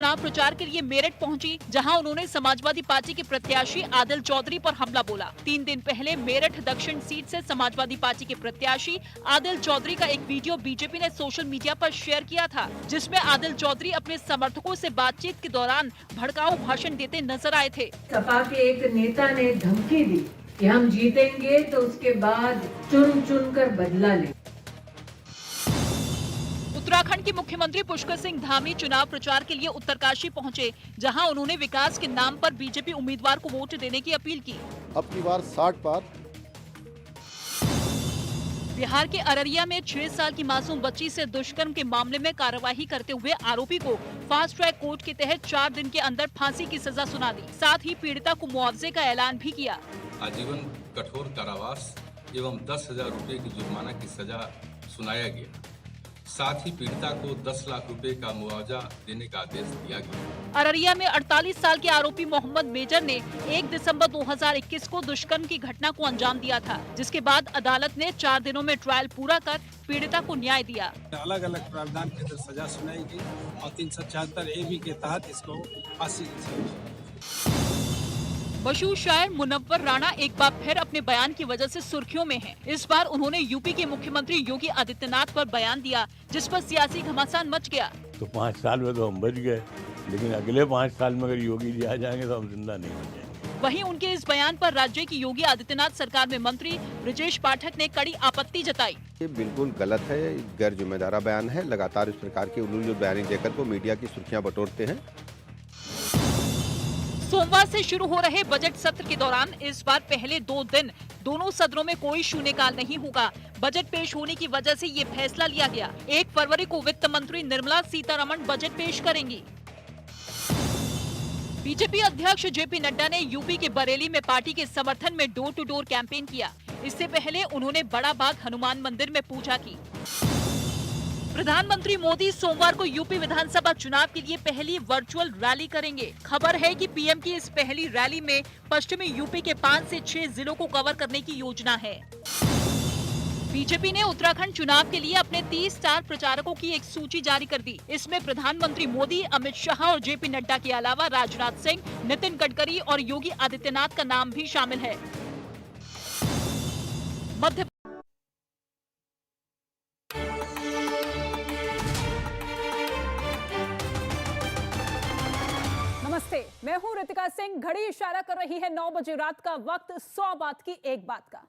चुनाव प्रचार के लिए मेरठ पहुंची, जहां उन्होंने समाजवादी पार्टी के प्रत्याशी आदिल चौधरी पर हमला बोला। 3 दिन पहले मेरठ दक्षिण सीट से समाजवादी पार्टी के प्रत्याशी आदिल चौधरी का एक वीडियो बीजेपी ने सोशल मीडिया पर शेयर किया था, जिसमें आदिल चौधरी अपने समर्थकों से बातचीत के दौरान भड़काऊ भाषण देते नजर आए थे। सपा के एक नेता ने धमकी दी कि हम जीतेंगे तो उसके बाद चुन चुन कर बदला ले। उत्तराखंड के मुख्यमंत्री पुष्कर सिंह धामी चुनाव प्रचार के लिए उत्तरकाशी पहुंचे, जहां उन्होंने विकास के नाम पर बीजेपी उम्मीदवार को वोट देने की अपील की। अब की बार 60 पार। बिहार के अररिया में 6 साल की मासूम बच्ची से दुष्कर्म के मामले में कार्यवाही करते हुए आरोपी को फास्ट ट्रैक कोर्ट के तहत 4 दिन के अंदर फांसी की सजा सुना दी। साथ ही पीड़िता को मुआवजे का ऐलान भी किया। आजीवन कठोर कारावास एवं 10,000 रुपए की जुर्माना की सजा सुनाया गया। साथ ही पीड़िता को 10 लाख रुपए का मुआवजा देने का आदेश दिया गया। अररिया में 48 साल के आरोपी मोहम्मद मेजर ने 1 दिसंबर 2021 को दुष्कर्म की घटना को अंजाम दिया था, जिसके बाद अदालत ने 4 दिनों में ट्रायल पूरा कर पीड़िता को न्याय दिया। अलग अलग प्रावधान के तहत सजा सुनाई गई और 374 AB के तहत इसको फांसी की सजा। मशहूर शायर मुनव्वर राणा एक बार फिर अपने बयान की वजह से सुर्खियों में हैं। इस बार उन्होंने यूपी के मुख्यमंत्री योगी आदित्यनाथ पर बयान दिया, जिस पर सियासी घमासान मच गया। तो 5 साल में तो हम बच गए, लेकिन अगले 5 साल में अगर योगी जी आ जाएंगे तो हम जिंदा नहीं बचेंगे। वहीं उनके इस बयान पर राज्य की योगी आदित्यनाथ सरकार में मंत्री ब्रजेश पाठक ने कड़ी आपत्ति जताई। ये बिल्कुल गलत है, गैर जिम्मेदारा बयान है। लगातार इस प्रकार के उल्लू बयान देकर को मीडिया की सुर्खियां बटोरते हैं। सोमवार से शुरू हो रहे बजट सत्र के दौरान इस बार पहले 2 दिन दोनों सदनों में कोई शून्यकाल नहीं होगा। बजट पेश होने की वजह से ये फैसला लिया गया। 1 फरवरी को वित्त मंत्री निर्मला सीतारमण बजट पेश करेंगी। बीजेपी अध्यक्ष जेपी नड्डा ने यूपी के बरेली में पार्टी के समर्थन में डोर टू डोर कैंपेन किया। इससे पहले उन्होंने बड़ा बाग हनुमान मंदिर में पूजा की। प्रधानमंत्री मोदी सोमवार को यूपी विधानसभा चुनाव के लिए पहली वर्चुअल रैली करेंगे। खबर है कि पीएम की इस पहली रैली में पश्चिमी यूपी के 5 से 6 जिलों को कवर करने की योजना है। बीजेपी ने उत्तराखंड चुनाव के लिए अपने 30 स्टार प्रचारकों की एक सूची जारी कर दी। इसमें प्रधानमंत्री मोदी, अमित शाह और जेपी नड्डा के अलावा राजनाथ सिंह, नितिन गडकरी और योगी आदित्यनाथ का नाम भी शामिल है। मध्य नमस्ते, मैं हूं रितिका सिंह। घड़ी इशारा कर रही है 9 बजे रात का वक्त। 100 बात की एक बात का।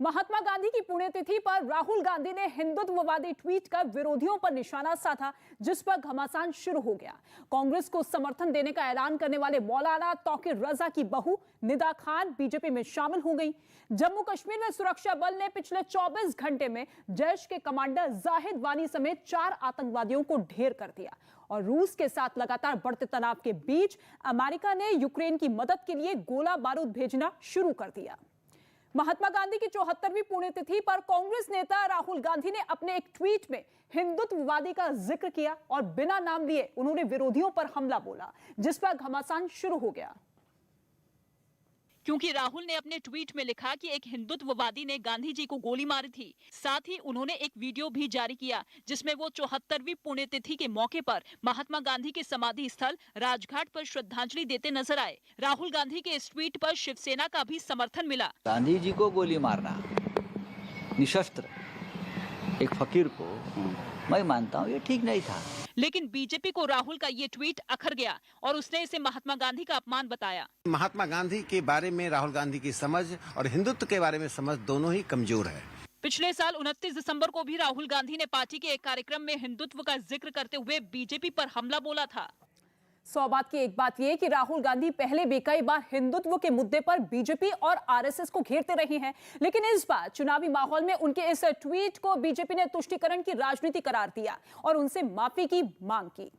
महात्मा गांधी की पुण्यतिथि पर राहुल गांधी ने हिंदुत्ववादी ट्वीट कर विरोधियों पर निशाना साधा, जिस पर घमासान शुरू हो गया। कांग्रेस को समर्थन देने का ऐलान करने वाले मौलाना तौकीर रजा की बहू निदा खान बीजेपी में शामिल हो गई। जम्मू कश्मीर में सुरक्षा बल ने पिछले 24 घंटे में जैश के कमांडर जाहिद वानी समेत 4 आतंकवादियों को ढेर कर दिया। और रूस के साथ लगातार बढ़ते तनाव के बीच अमेरिका ने यूक्रेन की मदद के लिए गोला बारूद भेजना शुरू कर दिया। महात्मा गांधी की 74वीं पुण्यतिथि पर कांग्रेस नेता राहुल गांधी ने अपने एक ट्वीट में हिंदुत्ववादी का जिक्र किया और बिना नाम लिए उन्होंने विरोधियों पर हमला बोला, जिस पर घमासान शुरू हो गया। क्योंकि राहुल ने अपने ट्वीट में लिखा कि एक हिंदुत्ववादी ने गांधी जी को गोली मारी थी। साथ ही उन्होंने एक वीडियो भी जारी किया, जिसमें वो 74वीं पुण्यतिथि के मौके पर महात्मा गांधी के समाधि स्थल राजघाट पर श्रद्धांजलि देते नजर आए। राहुल गांधी के इस ट्वीट पर शिवसेना का भी समर्थन मिला। गांधी जी को गोली मारना, निशस्त्र एक फकीर को, मैं मानता हूँ ये ठीक नहीं था। लेकिन बीजेपी को राहुल का ये ट्वीट अखर गया और उसने इसे महात्मा गांधी का अपमान बताया। महात्मा गांधी के बारे में राहुल गांधी की समझ और हिंदुत्व के बारे में समझ दोनों ही कमजोर है। पिछले साल 29 दिसंबर को भी राहुल गांधी ने पार्टी के एक कार्यक्रम में हिंदुत्व का जिक्र करते हुए बीजेपी पर हमला बोला था। 100 बात की एक बात यह कि राहुल गांधी पहले भी कई बार हिंदुत्व के मुद्दे पर बीजेपी और आरएसएस को घेरते रहे हैं, लेकिन इस बार चुनावी माहौल में उनके इस ट्वीट को बीजेपी ने तुष्टीकरण की राजनीति करार दिया और उनसे माफी की मांग की।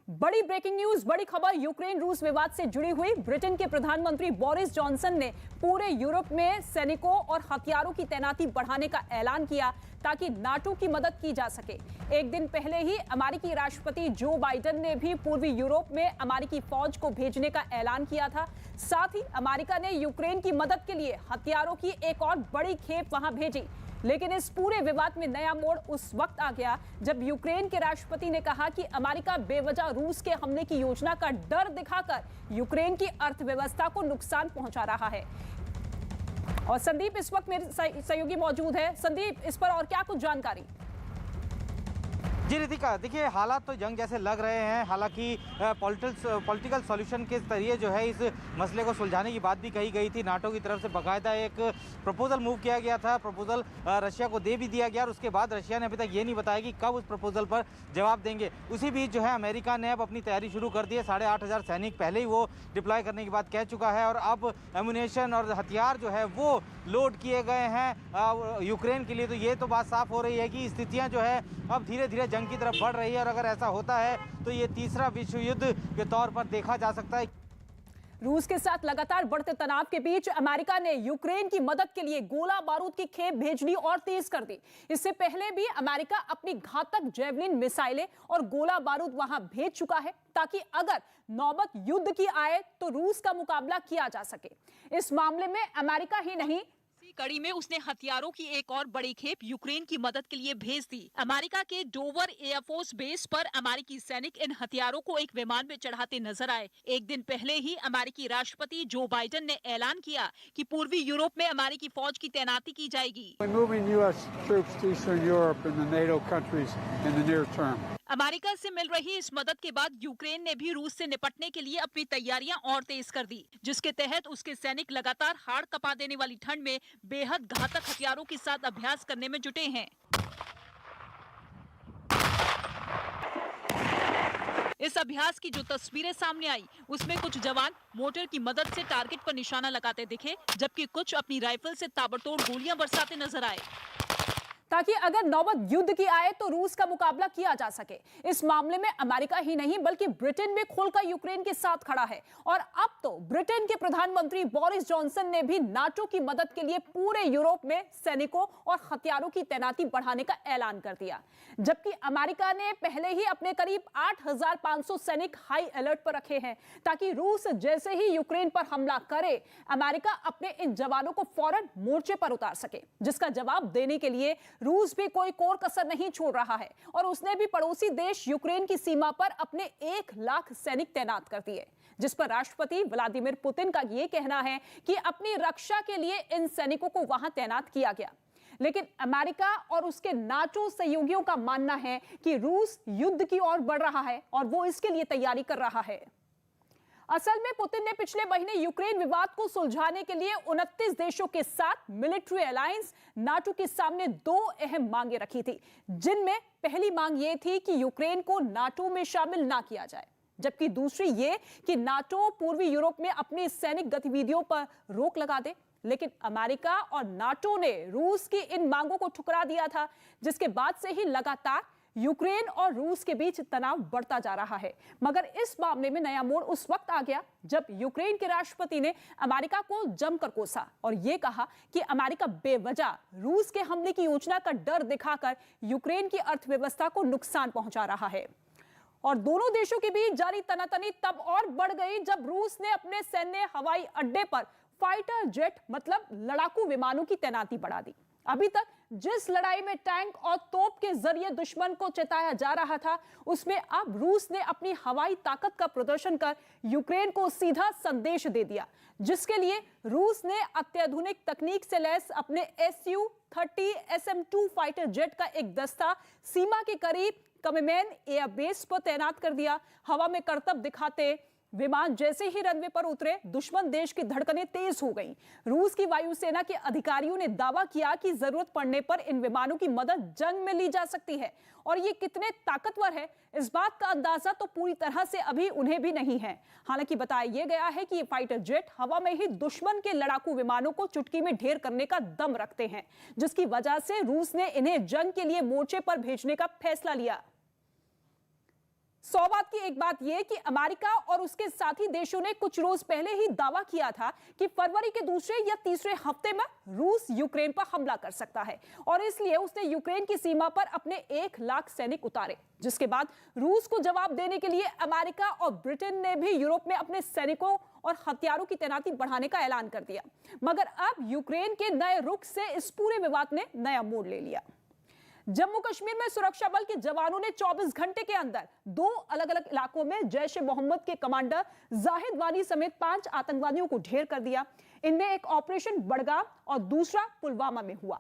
बड़ी ब्रेकिंग न्यूज, बड़ी खबर यूक्रेन रूस विवाद से जुड़ी हुई। ब्रिटेन के प्रधानमंत्री बोरिस जॉनसन ने पूरे यूरोप में सैनिकों और हथियारों की तैनाती बढ़ाने का ऐलान किया ताकि नाटो की मदद की जा सके। एक दिन पहले ही अमेरिकी राष्ट्रपति जो बाइडेन ने भी पूर्वी यूरोप में अमेरिकी फौज को भेजने का ऐलान किया था। साथ ही अमेरिका ने यूक्रेन की मदद के लिए हथियारों की एक और बड़ी खेप वहां भेजी। लेकिन इस पूरे विवाद में नया मोड़ उस वक्त आ गया जब यूक्रेन के राष्ट्रपति ने कहा कि अमेरिका बेवजह रूस के हमले की योजना का डर दिखाकर यूक्रेन की अर्थव्यवस्था को नुकसान पहुंचा रहा है। और संदीप इस वक्त मेरे सहयोगी मौजूद है। संदीप, इस पर और क्या कुछ जानकारी? जी रितिका, देखिए हालात तो जंग जैसे लग रहे हैं। हालांकि पॉलिटिकल सॉल्यूशन के जरिए जो है इस मसले को सुलझाने की बात भी कही गई थी। नाटो की तरफ से बाकायदा एक प्रपोजल मूव किया गया था, प्रपोजल रशिया को दे भी दिया गया और उसके बाद रशिया ने अभी तक ये नहीं बताया कि कब उस प्रपोजल पर जवाब देंगे। उसी बीच जो है अमेरिका ने अब अपनी तैयारी शुरू कर दी है। 8,500 सैनिक पहले ही वो डिप्लॉय करने की बात कह चुका है और अब एमुनेशन और हथियार जो है वो लोड किए गए हैं यूक्रेन के लिए। तो ये तो बात साफ हो रही है कि स्थितियाँ जो है अब धीरे धीरे जंग की तरफ बढ़ रही है और अगर ऐसा होता है तो ये तीसरा विश्व युद्ध के तौर पर देखा जा सकता है। रूस के साथ लगातार बढ़ते तनाव के बीच अमेरिका ने यूक्रेन की मदद के लिए गोला बारूद की खेप भेजनी और तेज कर दी। इससे पहले भी अमेरिका अपनी घातक जेवलिन मिसाइलें और गोला बारूद वहां भेज चुका है ताकि अगर नौबत युद्ध की आए तो रूस का मुकाबला किया जा सके। इस मामले में अमेरिका ही नहीं, कड़ी में उसने हथियारों की एक और बड़ी खेप यूक्रेन की मदद के लिए भेज दी। अमेरिका के डोवर एयरफोर्स बेस पर अमेरिकी सैनिक इन हथियारों को एक विमान में चढ़ाते नजर आए। एक दिन पहले ही अमेरिकी राष्ट्रपति जो बाइडेन ने ऐलान किया कि पूर्वी यूरोप में अमेरिकी फौज की तैनाती की जाएगी। अमेरिका से मिल रही इस मदद के बाद यूक्रेन ने भी रूस से निपटने के लिए अपनी तैयारियां और तेज कर दी, जिसके तहत उसके सैनिक लगातार हाड़ कपा देने वाली ठंड में बेहद घातक हथियारों के साथ अभ्यास करने में जुटे हैं। इस अभ्यास की जो तस्वीरें सामने आई उसमें कुछ जवान मोर्टार की मदद से टारगेट पर निशाना लगाते दिखे, जबकि कुछ अपनी राइफल से ताबड़तोड़ गोलियां बरसाते नजर आए ताकि अगर नौबत युद्ध की आए तो रूस का मुकाबला किया जा सके। इस मामले में अमेरिका ही नहीं बल्कि ब्रिटेन भी खुलकर यूक्रेन के साथ खड़ा है और अब तो ब्रिटेन के प्रधानमंत्री बोरिस जॉनसन ने भी नाटो की मदद के लिए पूरे यूरोप में सैनिकों और हथियारों की तैनाती बढ़ाने का ऐलान कर दिया, जबकि अमेरिका ने पहले ही अपने करीब 8,500 सैनिक हाई अलर्ट पर रखे हैं ताकि रूस जैसे ही यूक्रेन पर हमला करे अमेरिका अपने इन जवानों को फौरन मोर्चे पर उतार सके, जिसका जवाब देने के लिए रूस भी कोई कोर कसर नहीं छोड़ रहा है और उसने भी पड़ोसी देश यूक्रेन की सीमा पर अपने 1 लाख सैनिक तैनात कर दिए, जिस पर राष्ट्रपति व्लादिमीर पुतिन का यह कहना है कि अपनी रक्षा के लिए इन सैनिकों को वहां तैनात किया गया। लेकिन अमेरिका और उसके नाटो सहयोगियों का मानना है कि रूस युद्ध की ओर बढ़ रहा है और वो इसके लिए तैयारी कर रहा है। असल में पुतिन ने पिछले महीने यूक्रेन विवाद को सुलझाने के लिए 29 देशों के साथ मिलिट्री अलायंस नाटो के सामने 2 अहम मांगे रखी थी, जिनमें पहली मांग ये थी कि यूक्रेन को नाटो में शामिल ना किया जाए, जबकि दूसरी ये कि नाटो पूर्वी यूरोप में अपनी सैनिक गतिविधियों पर रोक लगा दे। लेकिन अमेरिका और नाटो ने रूस की इन मांगों को ठुकरा दिया था, जिसके बाद से ही लगातार यूक्रेन और रूस के बीच तनाव बढ़ता जा रहा है। मगर इस मामले में नया मोड़ उस वक्त आ गया जब यूक्रेन के राष्ट्रपति ने अमेरिका को जमकर कोसा और यह कहा कि अमेरिका बेवजह रूस के हमले की योजना का डर दिखाकर यूक्रेन की अर्थव्यवस्था को नुकसान पहुंचा रहा है। और दोनों देशों के बीच जारी तनातनी तब और बढ़ गई जब रूस ने अपने सैन्य हवाई अड्डे पर फाइटर जेट मतलब लड़ाकू विमानों की तैनाती बढ़ा दी। अभी तक जिस लड़ाई में टैंक और तोप के जरिए दुश्मन को चेताया जा रहा था, उसमें अब रूस ने अपनी हवाई ताकत का प्रदर्शन कर यूक्रेन को सीधा संदेश दे दिया, जिसके लिए रूस ने अत्याधुनिक तकनीक से लैस अपने Su-30 SM-2 फाइटर जेट का एक दस्ता सीमा के करीब कमेमेन एयरबेस पर तैनात कर दिया। हवा में करतब दिखाते विमान जैसे ही रनवे पर उतरे, दुश्मन देश की धड़कनें तेज हो गईं। रूस की वायुसेना के अधिकारियों ने दावा किया कि जरूरत पड़ने पर इन विमानों की मदद जंग में ली जा सकती है और ये कितने ताकतवर है इस बात का अंदाजा तो पूरी तरह से अभी उन्हें भी नहीं है। हालांकि बताया यह गया है कि ये फाइटर जेट हवा में ही दुश्मन के लड़ाकू विमानों को चुटकी में ढेर करने का दम रखते हैं, जिसकी वजह से रूस ने इन्हें जंग के लिए मोर्चे पर भेजने का फैसला लिया। 100 बात की एक बात यह कि अमेरिका और उसके साथी देशों ने कुछ रोज पहले ही दावा किया था कि फरवरी के दूसरे या तीसरे हफ्ते में रूस यूक्रेन पर हमला कर सकता है और इसलिए उसने यूक्रेन की सीमा पर अपने 1 लाख सैनिक उतारे, जिसके बाद रूस को जवाब देने के लिए अमेरिका और ब्रिटेन ने भी यूरोप में अपने सैनिकों और हथियारों की तैनाती बढ़ाने का ऐलान कर दिया। मगर अब यूक्रेन के नए रुख से इस पूरे विवाद ने नया मोड़ ले लिया। जम्मू कश्मीर में सुरक्षा बल के जवानों ने 24 घंटे के अंदर 2 अलग-अलग इलाकों में जैश ए मोहम्मद के कमांडर जाहिद वानी समेत 5 आतंकवादियों को ढेर कर दिया। इनमें एक ऑपरेशन बड़गाम और दूसरा पुलवामा में हुआ,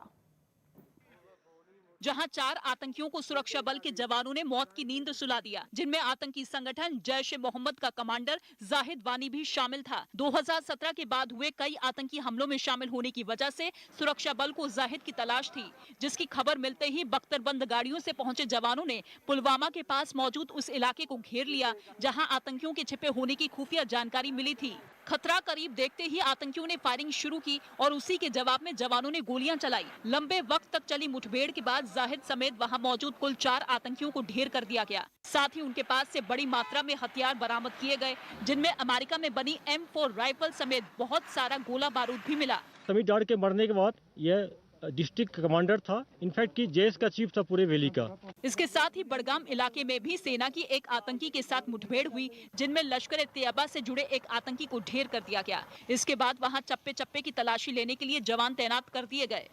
जहां 4 आतंकियों को सुरक्षा बल के जवानों ने मौत की नींद सुला दिया, जिनमें आतंकी संगठन जैश ए मोहम्मद का कमांडर जाहिद वानी भी शामिल था। 2017 के बाद हुए कई आतंकी हमलों में शामिल होने की वजह से सुरक्षा बल को जाहिद की तलाश थी, जिसकी खबर मिलते ही बख्तरबंद गाड़ियों से पहुंचे जवानों ने पुलवामा के पास मौजूद उस इलाके को घेर लिया, जहां आतंकियों के छिपे होने की खुफिया जानकारी मिली थी। खतरा करीब देखते ही आतंकियों ने फायरिंग शुरू की और उसी के जवाब में जवानों ने गोलियां चलाई। लंबे वक्त तक चली मुठभेड़ के बाद जाहिद समेत वहां मौजूद कुल 4 आतंकियों को ढेर कर दिया गया। साथ ही उनके पास से बड़ी मात्रा में हथियार बरामद किए गए, जिनमें अमेरिका में बनी M4 राइफल समेत बहुत सारा गोला बारूद भी मिला। समीर डार के मरने के बाद यह डिस्ट्रिक्ट कमांडर था, इनफैक्ट कि जेएस का चीफ था पूरे वैली का। इसके साथ ही बड़गाम इलाके में भी सेना की एक आतंकी के साथ मुठभेड़ हुई, जिनमें लश्कर-ए-तैयबा से जुड़े एक आतंकी को ढेर कर दिया गया। इसके बाद वहां चप्पे चप्पे की तलाशी लेने के लिए जवान तैनात कर दिए गए।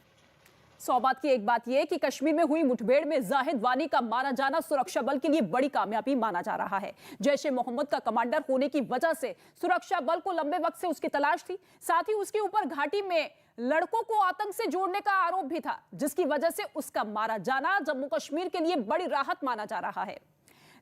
100 बात की एक बात यह कि कश्मीर में हुई मुठभेड़ में जाहिद वानी का मारा जाना सुरक्षा बल के लिए बड़ी कामयाबी माना जा रहा है। जैश ए मोहम्मद का कमांडर होने की वजह से सुरक्षा बल को लंबे वक्त से उसकी तलाश थी। साथ ही उसके ऊपर घाटी में लड़कों को आतंक से जोड़ने का आरोप भी था, जिसकी वजह से उसका मारा जाना जम्मू कश्मीर के लिए बड़ी राहत माना जा रहा है।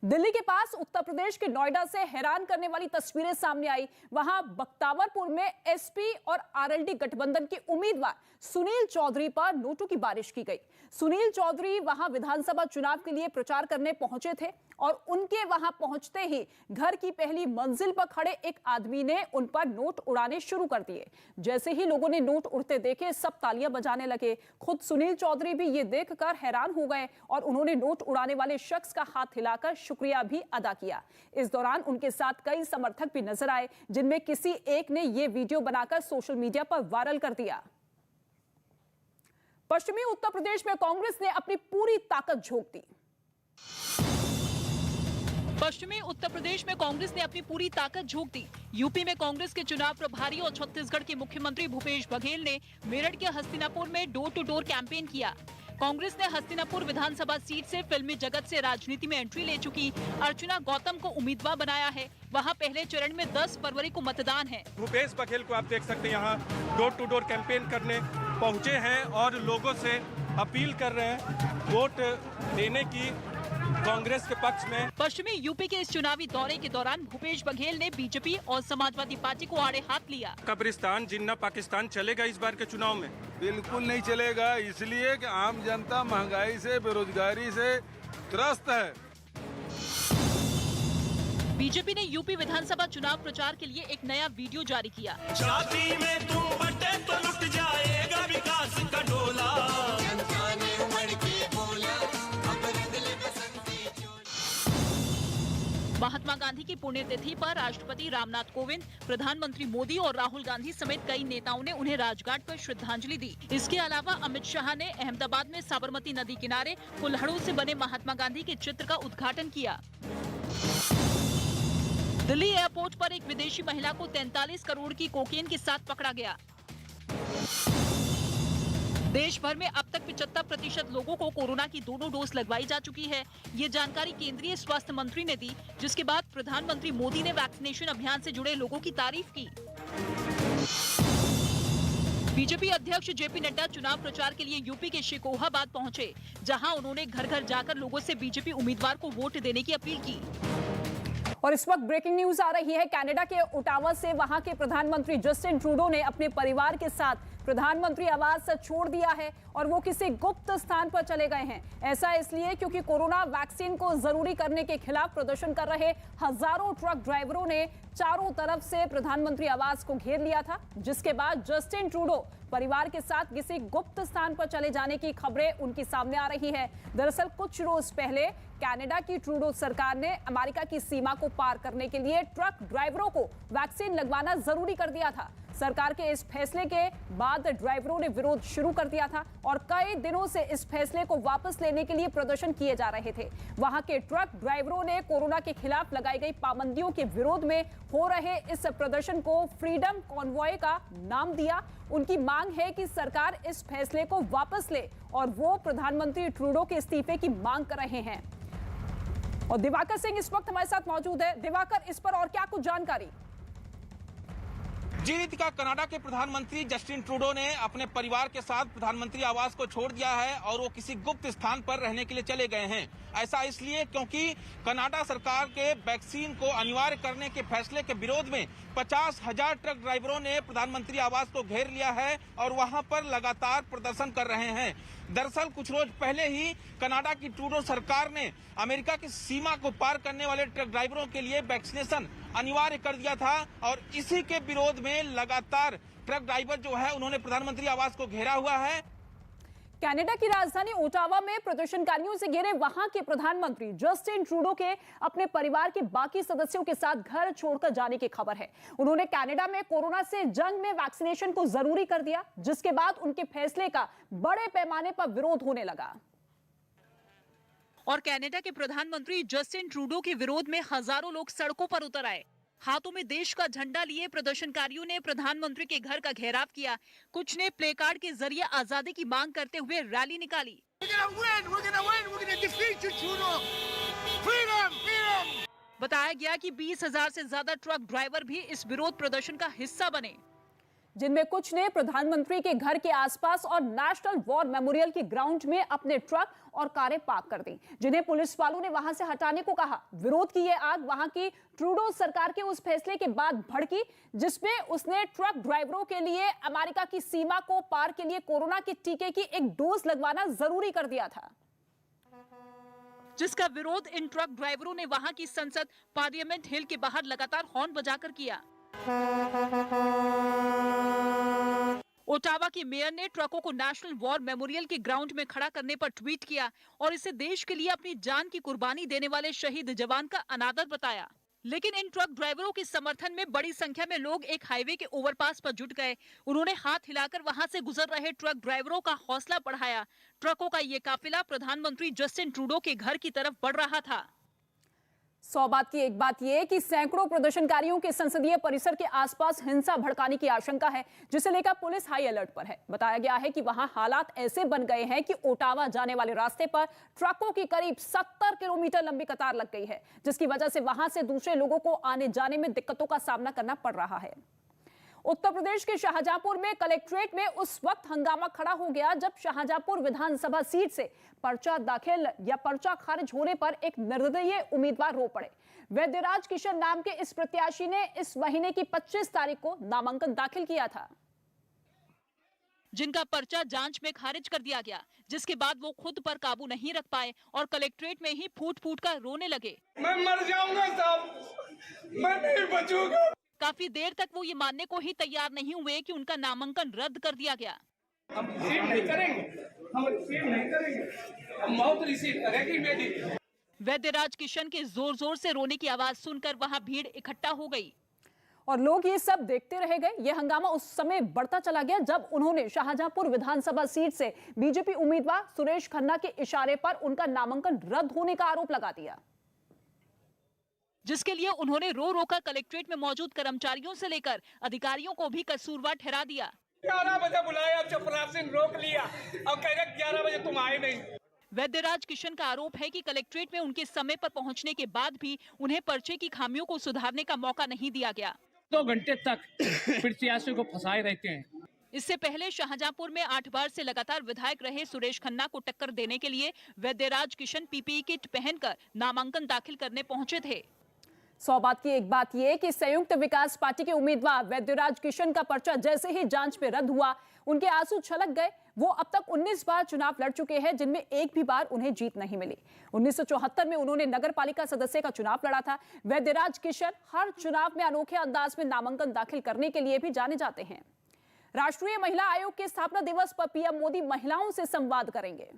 दिल्ली के पास उत्तर प्रदेश के नोएडा से हैरान करने वाली तस्वीरें सामने आई। वहां बख्तावरपुर में एसपी और आरएलडी गठबंधन के उम्मीदवार सुनील चौधरी पर नोटों की बारिश की गई। सुनील चौधरी वहां विधानसभा चुनाव के लिए प्रचार करने पहुंचे थे और उनके वहां पहुंचते ही घर की पहली मंजिल पर खड़े एक आदमी ने उन पर नोट उड़ाने शुरू कर दिए। जैसे ही लोगों ने नोट उड़ते देखे, सब तालियां बजाने लगे। खुद सुनील चौधरी भी ये देखकर हैरान हो गए और उन्होंने नोट उड़ाने वाले शख्स का हाथ हिलाकर शुक्रिया भी अदा किया। इस दौरान उनके साथ कई समर्थक भी नजर आए, जिनमें किसी एक ने ये वीडियो बनाकर सोशल मीडिया पर वायरल कर दिया। पश्चिमी उत्तर प्रदेश में कांग्रेस ने अपनी पूरी ताकत झोंक दी। पश्चिमी उत्तर प्रदेश में कांग्रेस ने अपनी पूरी ताकत झोंक दी। यूपी में कांग्रेस के चुनाव प्रभारी और छत्तीसगढ़ के मुख्यमंत्री भूपेश बघेल ने मेरठ के हस्तिनापुर में डोर टू डोर कैंपेन किया। कांग्रेस ने हस्तिनापुर विधानसभा सीट से फिल्मी जगत से राजनीति में एंट्री ले चुकी अर्चना गौतम को उम्मीदवार बनाया है। वहां पहले चरण में 10 फरवरी को मतदान है। भूपेश बघेल को आप देख सकते हैं यहाँ डोर टू डोर कैंपेन करने पहुंचे हैं और लोगों से अपील कर रहे हैं वोट देने की कांग्रेस के पक्ष में। पश्चिमी यूपी के इस चुनावी दौरे के दौरान भूपेश बघेल ने बीजेपी और समाजवादी पार्टी को आड़े हाथ लिया। कब्रिस्तान जिन्ना पाकिस्तान चलेगा इस बार के चुनाव में? बिल्कुल नहीं चलेगा, इसलिए कि आम जनता महंगाई से, बेरोजगारी से त्रस्त है। बीजेपी ने यूपी विधानसभा चुनाव प्रचार के लिए एक नया वीडियो जारी किया। छाती में तुम बटे तो लुट जाएगा विकास का डोला। महात्मा गांधी की पुण्यतिथि पर राष्ट्रपति रामनाथ कोविंद, प्रधानमंत्री मोदी और राहुल गांधी समेत कई नेताओं ने उन्हें राजघाट पर श्रद्धांजलि दी। इसके अलावा अमित शाह ने अहमदाबाद में साबरमती नदी किनारे कुल्हड़ों से बने महात्मा गांधी के चित्र का उद्घाटन किया। दिल्ली एयरपोर्ट पर एक विदेशी महिला को 43 करोड़ की कोकेन के साथ पकड़ा गया। देश भर में अब तक 75% लोगों को कोरोना की दोनों डोज लगवाई जा चुकी है। ये जानकारी केंद्रीय स्वास्थ्य मंत्री ने दी, जिसके बाद प्रधानमंत्री मोदी ने वैक्सीनेशन अभियान से जुड़े लोगों की तारीफ की। बीजेपी अध्यक्ष जेपी नड्डा चुनाव प्रचार के लिए यूपी के शिकोहाबाद पहुंचे, जहां उन्होंने घर घर जाकर लोगों से बीजेपी उम्मीदवार को वोट देने की अपील की। और इस वक्त ब्रेकिंग न्यूज आ रही है कनाडा के ओटावा से। वहां के प्रधानमंत्री जस्टिन ट्रूडो ने अपने परिवार के साथ प्रधानमंत्री आवास छोड़ दिया है और वो किसी गुप्त स्थान पर चले गए हैं। ऐसा इसलिए क्योंकि कोरोना वैक्सीन को जरूरी करने के खिलाफ प्रदर्शन कर रहे हजारों ट्रक ड्राइवरों ने चारों तरफ से प्रधानमंत्री आवास को घेर लिया था, जिसके बाद जस्टिन ट्रूडो परिवार के साथ किसी गुप्त स्थान पर चले जाने की खबरें उनकी सामने आ रही है। दरअसल कुछ रोज पहले कनाडा की ट्रूडो सरकार ने अमेरिका की सीमा को पार करने के लिए ट्रक ड्राइवरों को वैक्सीन लगवाना जरूरी कर दिया था। सरकार के इस फैसले के बाद ड्राइवरों ने विरोध शुरू कर दिया था और कई दिनों से इस फैसले को वापस लेने के लिए प्रदर्शन किए जा रहे थे। वहां के ट्रक ड्राइवरों ने कोरोना के खिलाफ लगाई गई पाबंदियों के विरोध में हो रहे इस प्रदर्शन को फ्रीडम कॉन्वॉय का नाम दिया। उनकी मांग है कि सरकार इस फैसले को वापस ले और वो प्रधानमंत्री ट्रूडो के इस्तीफे की मांग कर रहे हैं। और दिवाकर सिंह इस वक्त हमारे साथ मौजूद है। दिवाकर, इस पर और क्या कुछ जानकारी? जी रितिका, कनाडा के प्रधानमंत्री जस्टिन ट्रूडो ने अपने परिवार के साथ प्रधानमंत्री आवास को छोड़ दिया है और वो किसी गुप्त स्थान पर रहने के लिए चले गए हैं। ऐसा इसलिए क्योंकि कनाडा सरकार के वैक्सीन को अनिवार्य करने के फैसले के विरोध में 50,000 ट्रक ड्राइवरों ने प्रधानमंत्री आवास को घेर लिया है और वहां पर लगातार प्रदर्शन कर रहे हैं। दरअसल कुछ रोज पहले ही कनाडा की ट्रूडो सरकार ने अमेरिका की सीमा को पार करने वाले ट्रक ड्राइवरों के लिए वैक्सीनेशन अनिवार्य कर दिया था और इसी के विरोध में लगातार ट्रक ड्राइवर जो है उन्होंने प्रधानमंत्री आवास को घेरा हुआ है। कनाडा की राजधानी ओटावा में प्रदर्शनकारियों से घिरे वहां के प्रधानमंत्री जस्टिन ट्रूडो के अपने परिवार के बाकी सदस्यों के साथ घर छोड़कर जाने की खबर है। उन्होंने कनाडा में कोरोना से जंग में वैक्सीनेशन को जरूरी कर दिया, जिसके बाद उनके फैसले का बड़े पैमाने पर विरोध होने लगा। और कनाडा के प्रधानमंत्री जस्टिन ट्रूडो के विरोध में हजारों लोग सड़कों पर उतर आए। हाथों में देश का झंडा लिए प्रदर्शनकारियों ने प्रधानमंत्री के घर का घेराव किया। कुछ ने प्ले कार्ड के जरिए आजादी की मांग करते हुए रैली निकाली। बताया गया कि 20,000 से ज्यादा ट्रक ड्राइवर भी इस विरोध प्रदर्शन का हिस्सा बने, जिनमें कुछ ने प्रधानमंत्री के घर के आसपास और नेशनल वॉर मेमोरियल के ग्राउंड में अपने ट्रक और कारें पार्क कर दी, जिन्हें पुलिस वालों ने वहां से हटाने को कहा। विरोध की यह आग वहां की ट्रूडो सरकार के उस फैसले के बाद भड़की, जिसमें उसने ट्रक ड्राइवरों के लिए अमेरिका की सीमा को पार के लिए कोरोना के टीके की एक डोज लगवाना जरूरी कर दिया था, जिसका विरोध इन ट्रक ड्राइवरों ने वहां की संसद पार्लियामेंट हिल के बाहर लगातार हॉर्न बजाकर किया। ओटावा की मेयर ने ट्रकों को नेशनल वॉर मेमोरियल के ग्राउंड में खड़ा करने पर ट्वीट किया और इसे देश के लिए अपनी जान की कुर्बानी देने वाले शहीद जवान का अनादर बताया। लेकिन इन ट्रक ड्राइवरों के समर्थन में बड़ी संख्या में लोग एक हाईवे के ओवरपास पर जुट गए। उन्होंने हाथ हिलाकर वहां से गुजर रहे ट्रक ड्राइवरों का हौसला बढ़ाया। ट्रकों का ये काफिला प्रधानमंत्री जस्टिन ट्रूडो के घर की तरफ बढ़ रहा था। 100 बात की एक बात यह कि सैकड़ों प्रदर्शनकारियों के संसदीय परिसर के आसपास हिंसा भड़काने की आशंका है, जिसे लेकर पुलिस हाई अलर्ट पर है। बताया गया है कि वहां हालात ऐसे बन गए हैं कि ओटावा जाने वाले रास्ते पर ट्रकों की करीब 70 किलोमीटर लंबी कतार लग गई है, जिसकी वजह से वहां से दूसरे लोगों को आने जाने में दिक्कतों का सामना करना पड़ रहा है। उत्तर प्रदेश के शाहजहांपुर में कलेक्ट्रेट में उस वक्त हंगामा खड़ा हो गया जब शाहजहांपुर विधानसभा सीट से पर्चा दाखिल या पर्चा खारिज होने पर एक निर्दलीय उम्मीदवार रो पड़े। वैद्यराज किशन नाम के इस प्रत्याशी ने इस महीने की 25 तारीख को नामांकन दाखिल किया था, जिनका पर्चा जांच में खारिज कर दिया गया, जिसके बाद वो खुद पर काबू नहीं रख पाए और कलेक्ट्रेट में ही फूट-फूट कर रोने लगे। मैं मर जाऊंगा साहब, मैं नहीं बचूंगा। काफी देर तक वो ये मानने को ही तैयार नहीं हुए कि उनका नामांकन रद्द कर दिया गया। हम रिसीव नहीं करेंगे, हम रिसीव नहीं करेंगे, हम मौत रिसीव करेगी मेरी। वैद्यराज किशन के जोर जोर से रोने की आवाज सुनकर वहां भीड़ इकट्ठा हो गई और लोग ये सब देखते रह गए। यह हंगामा उस समय बढ़ता चला गया जब उन्होंने शाहजहांपुर विधानसभा सीट से बीजेपी उम्मीदवार सुरेश खन्ना के इशारे पर उनका नामांकन रद्द होने का आरोप लगा दिया, जिसके लिए उन्होंने रो रो कर कलेक्ट्रेट में मौजूद कर्मचारियों से लेकर अधिकारियों को भी कसूरवार ठहरा दिया। 11 बजे बुलाया, चपरासी रोक लिया और कह रहे 11 बजे तुम आए नहीं। वैद्यराज किशन का आरोप है कि कलेक्ट्रेट में उनके समय पर पहुंचने के बाद भी उन्हें पर्चे की खामियों को सुधारने का मौका नहीं दिया गया। 2 घंटे तक प्रत्याशियों को फंसाए रहते हैं। इससे पहले शाहजहांपुर में 8 बार से लगातार विधायक रहे सुरेश खन्ना को टक्कर देने के लिए वैद्यराज किशन पीपीई किट पहनकर नामांकन दाखिल करने पहुंचे थे। 100 बात की एक बात यह कि संयुक्त विकास पार्टी के उम्मीदवार वैद्यराज किशन का पर्चा जैसे ही जांच में रद्द हुआ, उनके आंसू छलक गए। वो अब तक 19 बार चुनाव लड़ चुके हैं, जिनमें एक भी बार उन्हें जीत नहीं मिली। 1974 में उन्होंने नगर पालिका सदस्य का चुनाव लड़ा था। वैद्यराज किशन हर चुनाव में अनोखे अंदाज में नामांकन दाखिल करने के लिए भी जाने जाते हैं। राष्ट्रीय महिला आयोग के स्थापना दिवस पर पीएम मोदी महिलाओं से संवाद करेंगे।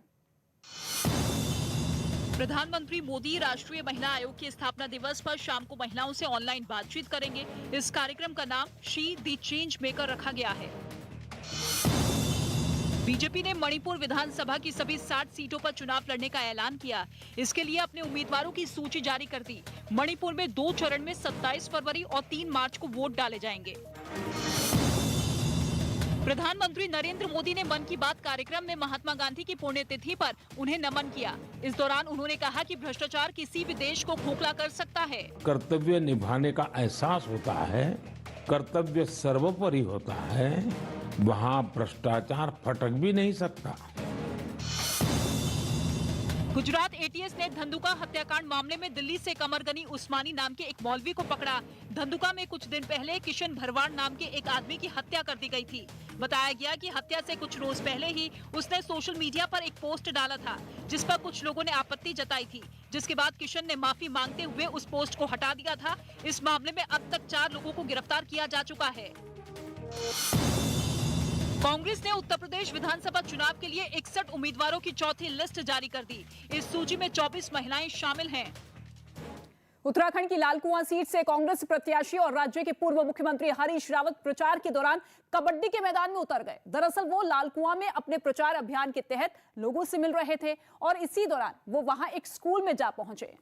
प्रधानमंत्री मोदी राष्ट्रीय महिला आयोग के स्थापना दिवस पर शाम को महिलाओं से ऑनलाइन बातचीत करेंगे। इस कार्यक्रम का नाम शी द चेंज मेकर रखा गया है। बीजेपी ने मणिपुर विधानसभा की सभी 60 सीटों पर चुनाव लड़ने का ऐलान किया। इसके लिए अपने उम्मीदवारों की सूची जारी कर दी। मणिपुर में 2 चरण में 27 फरवरी और 3 मार्च को वोट डाले जाएंगे। प्रधानमंत्री नरेंद्र मोदी ने मन की बात कार्यक्रम में महात्मा गांधी की पुण्यतिथि पर उन्हें नमन किया। इस दौरान उन्होंने कहा कि भ्रष्टाचार किसी भी देश को खोखला कर सकता है। कर्तव्य निभाने का एहसास होता है, कर्तव्य सर्वोपरि होता है, वहाँ भ्रष्टाचार फटक भी नहीं सकता। गुजरात एटीएस ने धंधुका हत्याकांड मामले में दिल्ली से कमरगनी उस्मानी नाम के एक मौलवी को पकड़ा। धंधुका में कुछ दिन पहले किशन भरवाड़ नाम के एक आदमी की हत्या कर दी गई थी। बताया गया कि हत्या से कुछ रोज पहले ही उसने सोशल मीडिया पर एक पोस्ट डाला था, जिस पर कुछ लोगों ने आपत्ति जताई थी, जिसके बाद किशन ने माफी मांगते हुए उस पोस्ट को हटा दिया था। इस मामले में अब तक 4 लोगों को गिरफ्तार किया जा चुका है। कांग्रेस ने उत्तर प्रदेश विधानसभा चुनाव के लिए 61 उम्मीदवारों की चौथी लिस्ट जारी कर दी। इस सूची में 24 महिलाएं शामिल हैं। उत्तराखंड की लालकुआं सीट से कांग्रेस प्रत्याशी और राज्य के पूर्व मुख्यमंत्री हरीश रावत प्रचार के दौरान कबड्डी के मैदान में उतर गए। दरअसल वो लालकुआं में अपने प्रचार अभियान के तहत लोगों से मिल रहे थे और इसी दौरान वो वहां एक स्कूल में जा पहुंचे,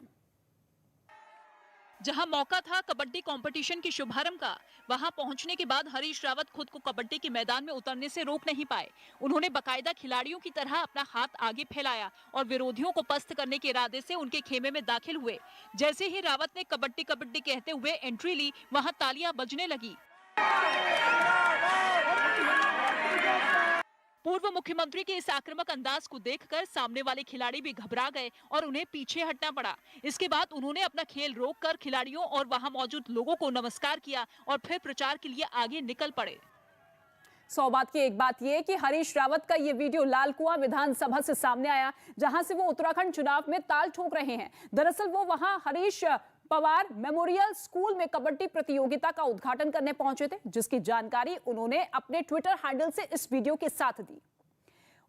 जहां मौका था कबड्डी कंपटीशन के शुभारंभ का। वहां पहुंचने के बाद हरीश रावत खुद को कबड्डी के मैदान में उतरने से रोक नहीं पाए। उन्होंने बकायदा खिलाड़ियों की तरह अपना हाथ आगे फैलाया और विरोधियों को पस्त करने के इरादे से उनके खेमे में दाखिल हुए। जैसे ही रावत ने कबड्डी कबड्डी कहते हुए एंट्री ली, वहां तालियां बजने लगी। पूर्व मुख्यमंत्री के इस आक्रामक अंदाज को देखकर सामने वाले खिलाड़ी भी घबरा गए और उन्हें पीछे हटना पड़ा। इसके बाद उन्होंने अपना खेल रोककर खिलाड़ियों और वहां मौजूद लोगों को नमस्कार किया और फिर प्रचार के लिए आगे निकल पड़े। 100 बात की एक बात यह कि हरीश रावत का ये वीडियो लालकुआं विधानसभा से सामने आया, जहां से वो उत्तराखंड चुनाव में ताल ठोक रहे हैं। दरअसल वो वहां हरीश पवार मेमोरियल स्कूल में कबड्डी प्रतियोगिता का उद्घाटन करने पहुंचे थे, जिसकी जानकारी उन्होंने अपने ट्विटर हैंडल से इस वीडियो के साथ दी।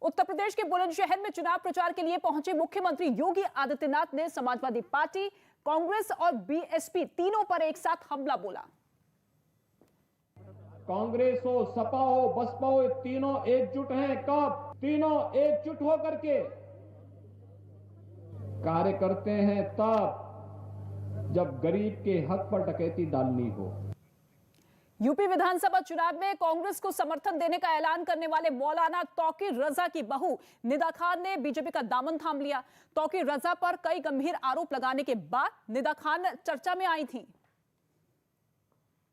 उत्तर प्रदेश के बुलंदशहर में चुनाव प्रचार के लिए पहुंचे मुख्यमंत्री योगी आदित्यनाथ ने समाजवादी पार्टी, कांग्रेस और बीएसपी तीनों पर एक साथ हमला बोला। कांग्रेस हो, सपा हो, बसपा हो, तीनों एकजुट हैं। कब? तीनों एकजुट होकर के कार्य करते हैं तब जब गरीब के हक पर डकैती डालनी हो। यूपी विधानसभा चुनाव में कांग्रेस को समर्थन देने का ऐलान करने वाले मौलाना तौकीर रजा की बहू निदा खान ने बीजेपी का दामन थाम लिया। तौकीर रजा पर कई गंभीर आरोप लगाने के बाद निदा खान चर्चा में आई थी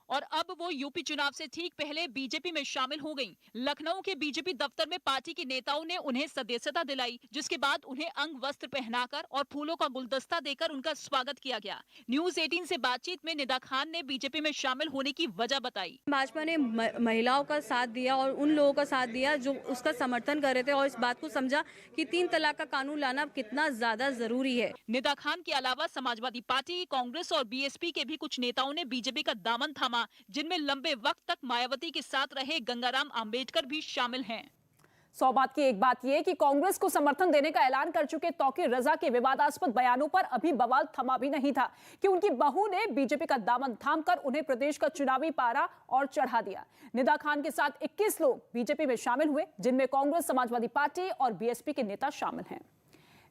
और अब वो यूपी चुनाव से ठीक पहले बीजेपी में शामिल हो गईं। लखनऊ के बीजेपी दफ्तर में पार्टी के नेताओं ने उन्हें सदस्यता दिलाई, जिसके बाद उन्हें अंग वस्त्र पहनाकर और फूलों का गुलदस्ता देकर उनका स्वागत किया गया। न्यूज 18 से बातचीत में निदा खान ने बीजेपी में शामिल होने की वजह बताई। भाजपा ने महिलाओं का साथ दिया और उन लोगों का साथ दिया जो उसका समर्थन कर रहे थे और इस बात को समझा कि 3 तलाक का कानून लाना कितना ज्यादा जरूरी है। निदा खान के अलावा समाजवादी पार्टी, कांग्रेस और बीएसपी के भी कुछ नेताओं ने बीजेपी का दामन थामा, जिनमें लंबे वक्त तक मायावती के साथ रहे गंगाराम अंबेडकर भी शामिल हैं। 100 बात की एक बात यह कि कांग्रेस को समर्थन देने का ऐलान कर चुके तौकीर रजा के विवादास्पद बयानों पर अभी बवाल थमा भी नहीं था कि उनकी बहू ने बीजेपी का दामन थामकर उन्हें प्रदेश का चुनावी पारा और चढ़ा दिया। निदा खान के साथ 21 लोग बीजेपी में शामिल हुए, जिनमें कांग्रेस, समाजवादी पार्टी और बीएसपी के नेता शामिल हैं।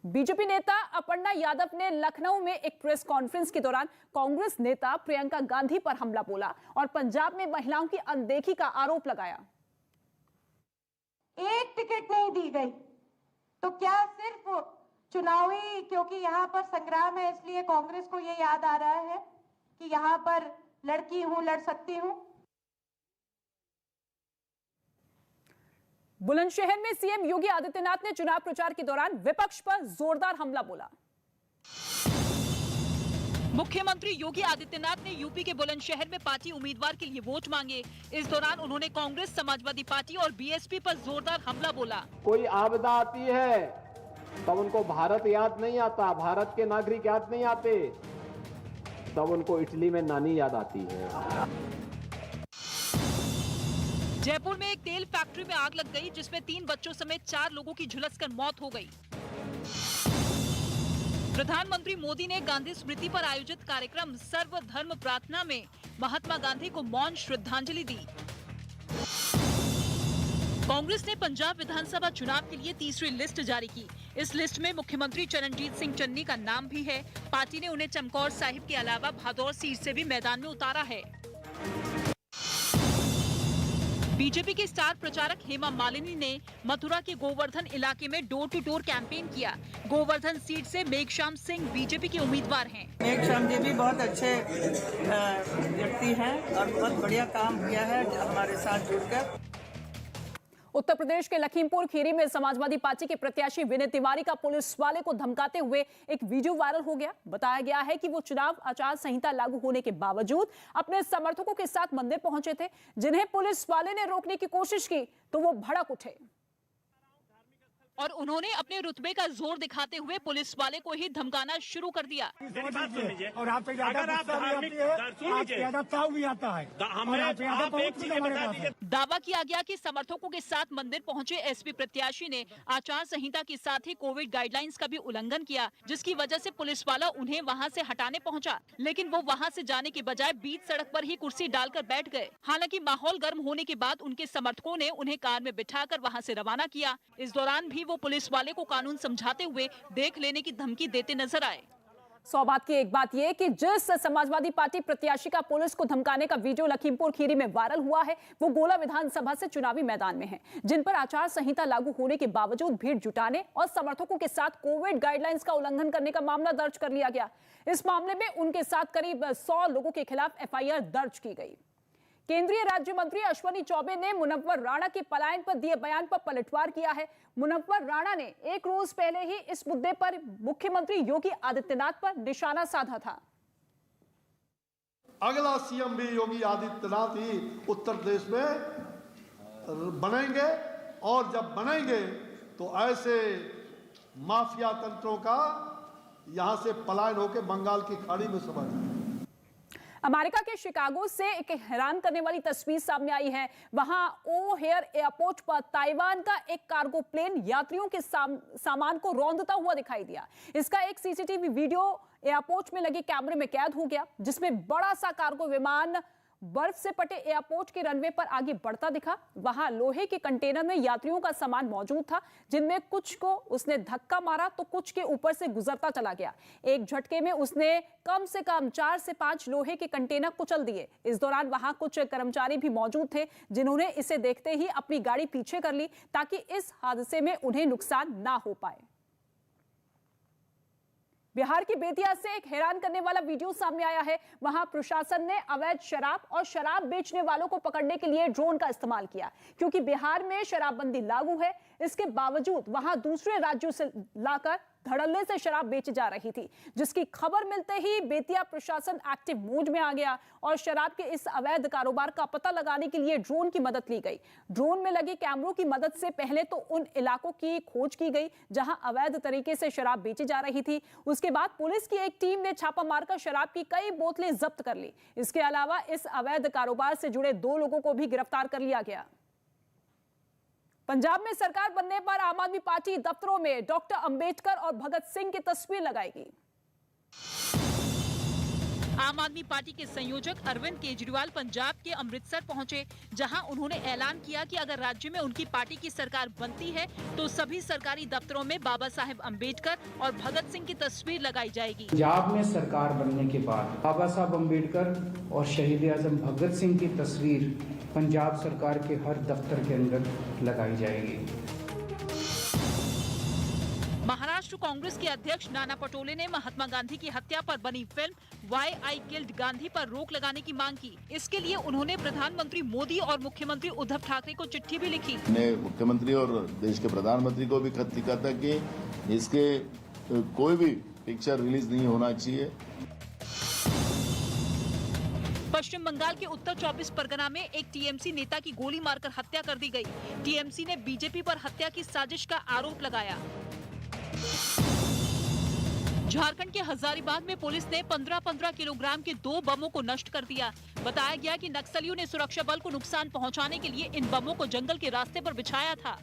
बीजेपी नेता अपर्णा यादव ने लखनऊ में एक प्रेस कॉन्फ्रेंस के दौरान कांग्रेस नेता प्रियंका गांधी पर हमला बोला और पंजाब में महिलाओं की अनदेखी का आरोप लगाया। एक टिकट नहीं दी गई तो क्या सिर्फ चुनावी, क्योंकि यहाँ पर संग्राम है इसलिए कांग्रेस को ये याद आ रहा है कि यहाँ पर लड़की हूं, लड़ सकती हूं। बुलंदशहर में सीएम योगी आदित्यनाथ ने चुनाव प्रचार के दौरान विपक्ष पर जोरदार हमला बोला। मुख्यमंत्री योगी आदित्यनाथ ने यूपी के बुलंदशहर में पार्टी उम्मीदवार के लिए वोट मांगे। इस दौरान उन्होंने कांग्रेस, समाजवादी पार्टी और बीएसपी पर जोरदार हमला बोला। कोई आपदा आती है तब उनको भारत याद नहीं आता, भारत के नागरिक याद नहीं आते, तब उनको इटली में नानी याद आती है। जयपुर में एक तेल फैक्ट्री में आग लग गई, जिसमें 3 बच्चों समेत 4 लोगों की झुलसकर मौत हो गई। प्रधानमंत्री मोदी ने गांधी स्मृति पर आयोजित कार्यक्रम सर्वधर्म प्रार्थना में महात्मा गांधी को मौन श्रद्धांजलि दी। कांग्रेस ने पंजाब विधानसभा चुनाव के लिए तीसरी लिस्ट जारी की। इस लिस्ट में मुख्यमंत्री चरणजीत सिंह चन्नी का नाम भी है। पार्टी ने उन्हें चमकौर साहिब के अलावा भादौर सीट से भी मैदान में उतारा है। बीजेपी के स्टार प्रचारक हेमा मालिनी ने मथुरा के गोवर्धन इलाके में डोर टू डोर कैंपेन किया। गोवर्धन सीट से मेघश्याम सिंह बीजेपी के उम्मीदवार हैं। मेघश्याम जी भी बहुत अच्छे व्यक्ति हैं और बहुत बढ़िया काम किया है हमारे साथ जुड़कर। उत्तर प्रदेश के लखीमपुर खीरी में समाजवादी पार्टी के प्रत्याशी विनय तिवारी का पुलिस वाले को धमकाते हुए एक वीडियो वायरल हो गया। बताया गया है कि वो चुनाव आचार संहिता लागू होने के बावजूद अपने समर्थकों के साथ मंदिर पहुंचे थे। जिन्हें पुलिस वाले ने रोकने की कोशिश की तो वो भड़क उठे और उन्होंने अपने रुतबे का जोर दिखाते हुए पुलिस वाले को ही धमकाना शुरू कर दिया। और आप भी आता है। दावा किया गया कि समर्थकों के साथ मंदिर पहुंचे एसपी प्रत्याशी ने आचार संहिता के साथ ही कोविड गाइडलाइंस का भी उल्लंघन किया, जिसकी वजह से पुलिस वाला उन्हें वहां से हटाने पहुंचा, लेकिन वो वहां से जाने के बजाय बीच सड़क पर ही कुर्सी डालकर बैठ गए। हालांकि माहौल गर्म होने के बाद उनके समर्थकों ने उन्हें कार में बिठाकर वहां से रवाना किया। इस दौरान भी वो पुलिस वाले को कानून समझाते हुए देख लेने की धमकी देते नजर आए। सौभाग्य की एक बात यह कि जिस समाजवादी पार्टी प्रत्याशी का पुलिस को धमकाने का वीडियो लखीमपुर खीरी में वायरल हुआ है, वो गोला विधानसभा से चुनावी मैदान में है, जिन पर आचार संहिता लागू होने के बावजूद भीड़ जुटाने और समर्थकों के साथ कोविड गाइडलाइंस का उल्लंघन करने का मामला दर्ज कर लिया गया। इस मामले में उनके साथ करीब 100 लोगों के खिलाफ एफआईआर दर्ज की गई। केंद्रीय राज्य मंत्री अश्विनी चौबे ने मुनव्वर राणा के पलायन पर दिए बयान पर पलटवार किया है। मुनव्वर राणा ने एक रोज पहले ही इस मुद्दे पर मुख्यमंत्री योगी आदित्यनाथ पर निशाना साधा था। अगला सीएम भी योगी आदित्यनाथ ही उत्तर प्रदेश में बनेंगे और जब बनेंगे तो ऐसे माफिया तंत्रों का यहां से पलायन होकर बंगाल की खाड़ी में समा जाए। अमेरिका के शिकागो से एक हैरान करने वाली तस्वीर सामने आई है। वहां ओहेयर एयरपोर्ट पर ताइवान का एक कार्गो प्लेन यात्रियों के सामान को रौंदता हुआ दिखाई दिया। इसका एक सीसीटीवी वीडियो एयरपोर्ट में लगे कैमरे में कैद हो गया, जिसमें बड़ा सा कार्गो विमान बर्फ से पटे एयरपोर्ट के रनवे पर आगे बढ़ता दिखा। वहां लोहे के कंटेनर में यात्रियों का सामान मौजूद था, जिनमें कुछ को उसने धक्का मारा तो कुछ के ऊपर से गुजरता चला गया। एक झटके में उसने कम से कम 4 से 5 लोहे के कंटेनर कुचल दिए। इस दौरान वहां कुछ कर्मचारी भी मौजूद थे, जिन्होंने इसे देखते ही अपनी गाड़ी पीछे कर ली ताकि इस हादसे में उन्हें नुकसान ना हो पाए। बिहार की बेतिया से एक हैरान करने वाला वीडियो सामने आया है। वहां प्रशासन ने अवैध शराब और शराब बेचने वालों को पकड़ने के लिए ड्रोन का इस्तेमाल किया, क्योंकि बिहार में शराबबंदी लागू है। इसके बावजूद वहां दूसरे राज्यों से लाकर धड़ल्ले से शराब बेची जा रही थी, जिसकी खबर मिलते ही बेतिया प्रशासन एक्टिव मोड में आ गया और शराब के इस अवैध कारोबार का पता लगाने के लिए ड्रोन की मदद ली गई। ड्रोन में लगे कैमरों की मदद से पहले तो उन इलाकों की खोज की गई जहां अवैध तरीके से शराब बेची जा रही थी। उसके बाद पुलिस की एक टीम ने छापा मारकर शराब की कई बोतलें जब्त कर ली। इसके अलावा इस अवैध कारोबार से जुड़े 2 लोगों को भी गिरफ्तार कर लिया गया। पंजाब में सरकार बनने पर आम आदमी पार्टी दफ्तरों में डॉक्टर अंबेडकर और भगत सिंह की तस्वीर लगाएगी। आम आदमी पार्टी के संयोजक अरविंद केजरीवाल पंजाब के अमृतसर पहुंचे, जहां उन्होंने ऐलान किया कि अगर राज्य में उनकी पार्टी की सरकार बनती है तो सभी सरकारी दफ्तरों में बाबा साहेब अम्बेडकर और भगत सिंह की तस्वीर लगाई जाएगी। पंजाब में सरकार बनने के बाद बाबा साहब अम्बेडकर और शहीद आजम भगत सिंह की तस्वीर पंजाब सरकार के हर दफ्तर के अंदर लगाई जाएगी। महाराष्ट्र कांग्रेस के अध्यक्ष नाना पटोले ने महात्मा गांधी की हत्या पर बनी film why I killed Gandhi पर रोक लगाने की मांग की। इसके लिए उन्होंने प्रधानमंत्री मोदी और मुख्यमंत्री उद्धव ठाकरे को चिट्ठी भी लिखी। ने मुख्यमंत्री और देश के प्रधानमंत्री को भी खत लिखा था कि इसके कोई भी पिक्चर रिलीज नहीं होना चाहिए। पश्चिम बंगाल के उत्तर 24 परगना में एक टीएमसी नेता की गोली मारकर हत्या कर दी गई। टीएमसी ने बीजेपी पर हत्या की साजिश का आरोप लगाया। झारखंड के हजारीबाग में पुलिस ने 15-15 किलोग्राम के 2 बमों को नष्ट कर दिया। बताया गया कि नक्सलियों ने सुरक्षा बल को नुकसान पहुंचाने के लिए इन बमों को जंगल के रास्ते पर बिछाया था।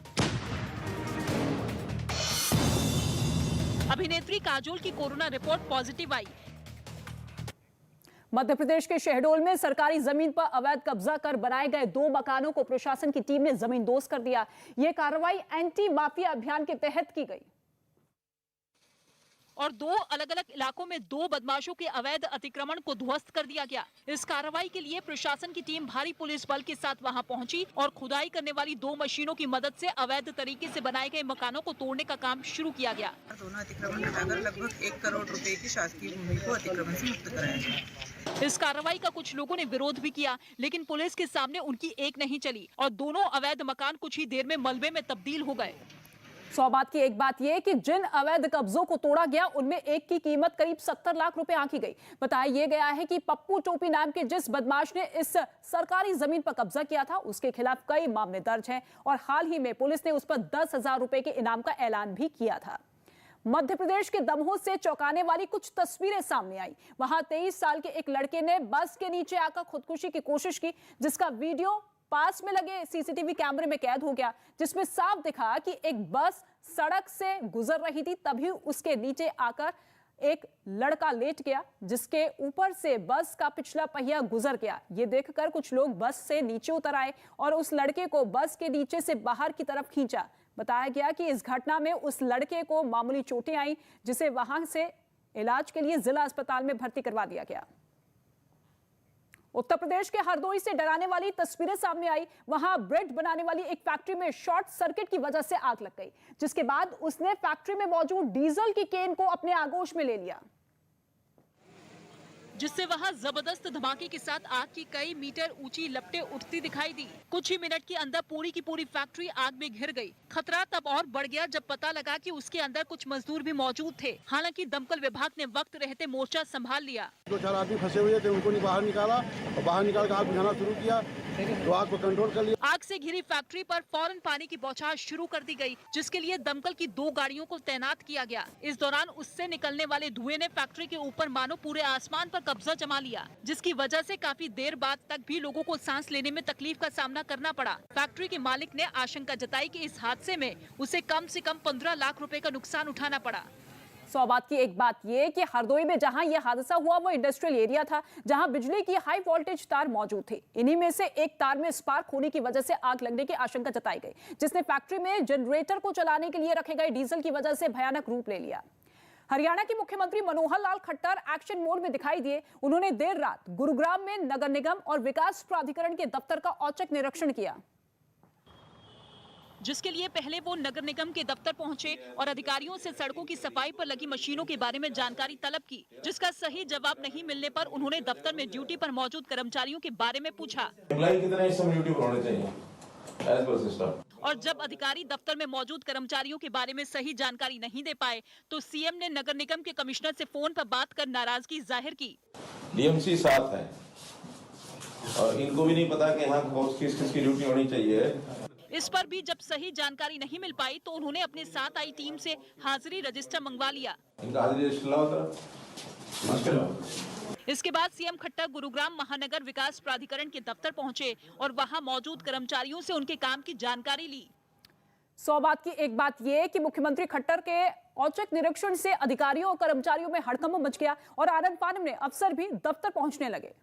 अभिनेत्री काजोल की कोरोना रिपोर्ट पॉजिटिव आई। मध्य प्रदेश के शहडोल में सरकारी जमीन पर अवैध कब्जा कर बनाए गए 2 मकानों को प्रशासन की टीम ने जमींदोज कर दिया। यह कार्रवाई एंटी माफिया अभियान के तहत की गई और 2 अलग-अलग इलाकों में 2 बदमाशों के अवैध अतिक्रमण को ध्वस्त कर दिया गया। इस कार्रवाई के लिए प्रशासन की टीम भारी पुलिस बल के साथ वहां पहुंची और खुदाई करने वाली 2 मशीनों की मदद से अवैध तरीके से बनाए गए मकानों को तोड़ने का काम शुरू किया गया। दोनों अतिक्रमण हटाकर लगभग 1 करोड़ रुपए की शासकीय भूमि को अतिक्रमण से मुक्त कराया गया। इस कार्रवाई का कुछ लोगों ने विरोध भी किया, लेकिन पुलिस के सामने उनकी एक नहीं चली और दोनों अवैध मकान कुछ ही देर में मलबे में तब्दील हो गए। 100 बात की एक बात यह कि जिन अवैध कब्जों को तोड़ा गया उनमें एक की कीमत करीब 70 लाख रुपए आंकी गई। बताया यह गया है कि पप्पू टोपी नाम के जिस बदमाश ने इस सरकारी जमीन पर कब्जा किया था उसके खिलाफ कई मामले दर्ज हैं और हाल ही में पुलिस ने उस पर 10,000 रुपए के इनाम का ऐलान भी किया था। मध्य प्रदेश के दमोह से चौंकाने वाली कुछ तस्वीरें सामने आई। वहां 23 साल के एक लड़के ने बस के नीचे आकर खुदकुशी की कोशिश की, जिसका वीडियो पास में लगे सीसीटीवी कैमरे में कैद हो गया, जिसमें साफ दिखा कि एक बस सड़क से गुजर रही थी, तभी उसके नीचे आकर एक लड़का लेट गया, जिसके ऊपर से बस का पिछला पहिया गुजर गया। ये देखकर कुछ लोग बस से नीचे उतर आए और उस लड़के को बस के नीचे से बाहर की तरफ खींचा। बताया गया कि इस घटना में उस लड़के को मामूली चोटें आई, जिसे वहां से इलाज के लिए जिला अस्पताल में भर्ती करवा दिया गया। उत्तर प्रदेश के हरदोई से डराने वाली तस्वीरें सामने आई। वहां ब्रेड बनाने वाली एक फैक्ट्री में शॉर्ट सर्किट की वजह से आग लग गई, जिसके बाद उसने फैक्ट्री में मौजूद डीजल की केन को अपने आगोश में ले लिया, जिससे वहां जबरदस्त धमाके के साथ आग की कई मीटर ऊंची लपटें उठती दिखाई दी। कुछ ही मिनट के अंदर पूरी की पूरी फैक्ट्री आग में घिर गई। खतरा तब और बढ़ गया जब पता लगा कि उसके अंदर कुछ मजदूर भी मौजूद थे। हालांकि दमकल विभाग ने वक्त रहते मोर्चा संभाल लिया। 2-4 आदमी फंसे हुए थे, उनको बाहर निकाला और बाहर निकाल कर आग बुझाना शुरू किया, तो आग को कंट्रोल कर लिया। आग से घिरी फैक्ट्री पर फौरन पानी की बौछार शुरू कर दी गई, जिसके लिए दमकल की 2 गाड़ियों को तैनात किया गया। इस दौरान उससे निकलने वाले धुएं ने फैक्ट्री के ऊपर मानो पूरे आसमान पर कब्जा जमा लिया, जिसकी वजह से काफी देर बाद तक भी लोगों को सांस लेने में तकलीफ का सामना करना पड़ा। फैक्ट्री के मालिक ने आशंका जताई कि इस हादसे में उसे कम से कम 15 लाख रुपए का नुकसान उठाना पड़ा। 100 बात की एक बात यह कि हरदोई में जहां यह हादसा हुआ वो इंडस्ट्रियल एरिया था, जहां बिजली की हाई वोल्टेज तार मौजूद थे। इन्हीं में से एक तार में स्पार्क होने की वजह से आग लगने की आशंका जताई गई, जिसने फैक्ट्री में जनरेटर को चलाने के लिए रखे गए डीजल की वजह से भयानक रूप ले लिया। हरियाणा के मुख्यमंत्री मनोहर लाल खट्टर एक्शन मोड में दिखाई दिए। उन्होंने देर रात गुरुग्राम में नगर निगम और विकास प्राधिकरण के दफ्तर का औचक निरीक्षण किया, जिसके लिए पहले वो नगर निगम के दफ्तर पहुंचे और अधिकारियों से सड़कों की सफाई पर लगी मशीनों के बारे में जानकारी तलब की, जिसका सही जवाब नहीं मिलने पर उन्होंने दफ्तर में ड्यूटी पर मौजूद कर्मचारियों के बारे में पूछा। और जब अधिकारी दफ्तर में मौजूद कर्मचारियों के बारे में सही जानकारी नहीं दे पाए तो सीएम ने नगर निगम के कमिश्नर से फोन पर बात कर नाराजगी जाहिर की। डीएमसी साथ है और इनको भी नहीं पता कि यहाँ किसकी ड्यूटी होनी चाहिए। इस पर भी जब सही जानकारी नहीं मिल पाई तो उन्होंने अपने साथ आई टीम से हाजिरी रजिस्टर मंगवा लिया। इसके बाद सीएम खट्टर गुरुग्राम महानगर विकास प्राधिकरण के दफ्तर पहुंचे और वहां मौजूद कर्मचारियों से उनके काम की जानकारी ली। 100 बात की एक बात यह कि मुख्यमंत्री खट्टर के औचक निरीक्षण से अधिकारियों और कर्मचारियों में हड़कंप मच गया और आनंद फानन में अफसर भी दफ्तर पहुंचने लगे।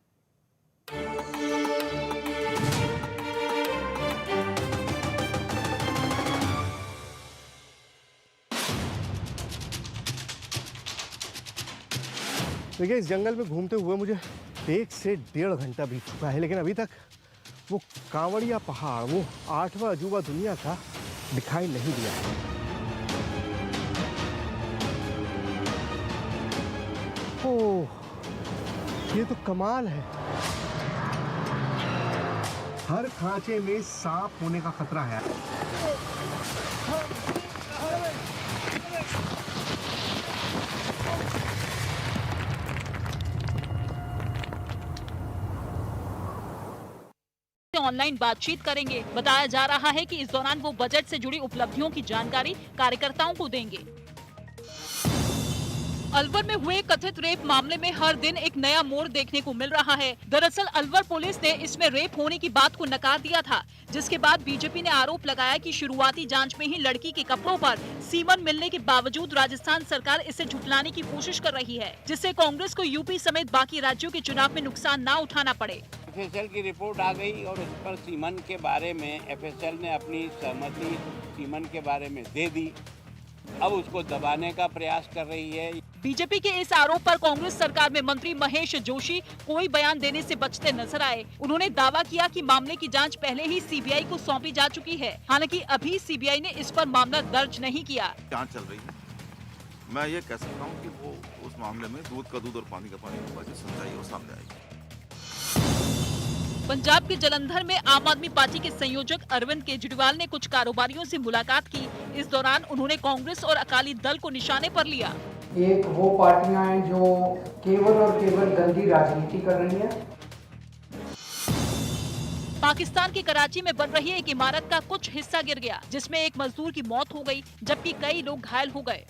देखिए, इस जंगल में घूमते हुए मुझे 1 से 1.5 घंटा बीत चुका है, लेकिन अभी तक वो कांवड़िया पहाड़, वो 8वां अजूबा दुनिया का दिखाई नहीं दिया है। ओह, ये तो कमाल है। हर खांचे में सांप होने का खतरा है। ऑनलाइन बातचीत करेंगे। बताया जा रहा है कि इस दौरान वो बजट से जुड़ी उपलब्धियों की जानकारी कार्यकर्ताओं को देंगे। अलवर में हुए कथित रेप मामले में हर दिन एक नया मोड़ देखने को मिल रहा है। दरअसल अलवर पुलिस ने इसमें रेप होने की बात को नकार दिया था, जिसके बाद बीजेपी ने आरोप लगाया कि शुरुआती जांच में ही लड़की के कपड़ों पर सीमन मिलने के बावजूद राजस्थान सरकार इसे झुठलाने की कोशिश कर रही है, जिससे कांग्रेस को यूपी समेत बाकी राज्यों के चुनाव में नुकसान न उठाना पड़े। एफएसएल की रिपोर्ट आ गई और उस पर सीमन के बारे में एफएसएल ने अपनी सहमति सीमन के बारे में दे दी। अब उसको दबाने का प्रयास कर रही है। बीजेपी के इस आरोप पर कांग्रेस सरकार में मंत्री महेश जोशी कोई बयान देने से बचते नजर आए। उन्होंने दावा किया कि मामले की जांच पहले ही सीबीआई को सौंपी जा चुकी है। हालांकि अभी सीबीआई ने इस पर मामला दर्ज नहीं किया। जांच चल रही है। मैं ये कह सकता हूँ कि वो उस मामले में दूध का दूध और पानी का पानी होगा, जो सच्चाई वो सामने आएगी। पंजाब के जलंधर में आम आदमी पार्टी के संयोजक अरविंद केजरीवाल ने कुछ कारोबारियों से मुलाकात की। इस दौरान उन्होंने कांग्रेस और अकाली दल को निशाने पर लिया। एक वो पार्टियां हैं जो केवल और केवल गंदी राजनीति कर रही है। पाकिस्तान के कराची में बन रही एक इमारत का कुछ हिस्सा गिर गया, जिसमें एक मजदूर की मौत हो गई, जबकि कई लोग घायल हो गए।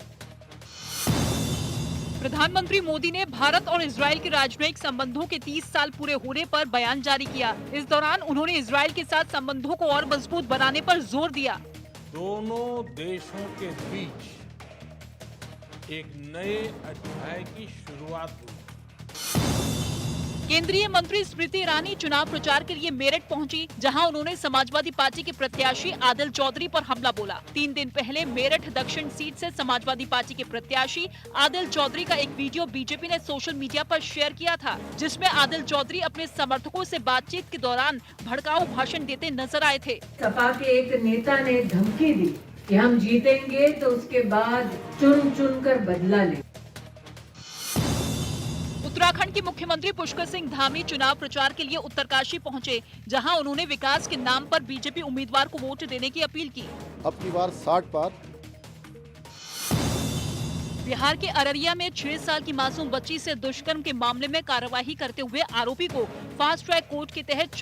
प्रधानमंत्री मोदी ने भारत और इजरायल के राजनयिक संबंधों के 30 साल पूरे होने पर बयान जारी किया। इस दौरान उन्होंने इजरायल के साथ संबंधों को और मजबूत बनाने पर जोर दिया। दोनों देशों के बीच एक नए अध्याय की शुरुआत हुई। केंद्रीय मंत्री स्मृति ईरानी चुनाव प्रचार के लिए मेरठ पहुंची, जहां उन्होंने समाजवादी पार्टी के प्रत्याशी आदिल चौधरी पर हमला बोला। 3 दिन पहले मेरठ दक्षिण सीट से समाजवादी पार्टी के प्रत्याशी आदिल चौधरी का एक वीडियो बीजेपी ने सोशल मीडिया पर शेयर किया था, जिसमें आदिल चौधरी अपने समर्थकों से बातचीत के दौरान भड़काऊ भाषण देते नजर आए थे। सपा के एक नेता ने धमकी दी कि हम जीतेंगे तो उसके बाद चुन चुन कर बदला ले। उत्तराखंड के मुख्यमंत्री पुष्कर सिंह धामी चुनाव प्रचार के लिए उत्तरकाशी पहुंचे, जहां उन्होंने विकास के नाम पर बीजेपी उम्मीदवार को वोट देने की अपील की। अब की बार 60 पार। बिहार के अररिया में 6 साल की मासूम बच्ची से दुष्कर्म के मामले में कार्रवाई करते हुए आरोपी को फास्ट ट्रैक कोर्ट के तहत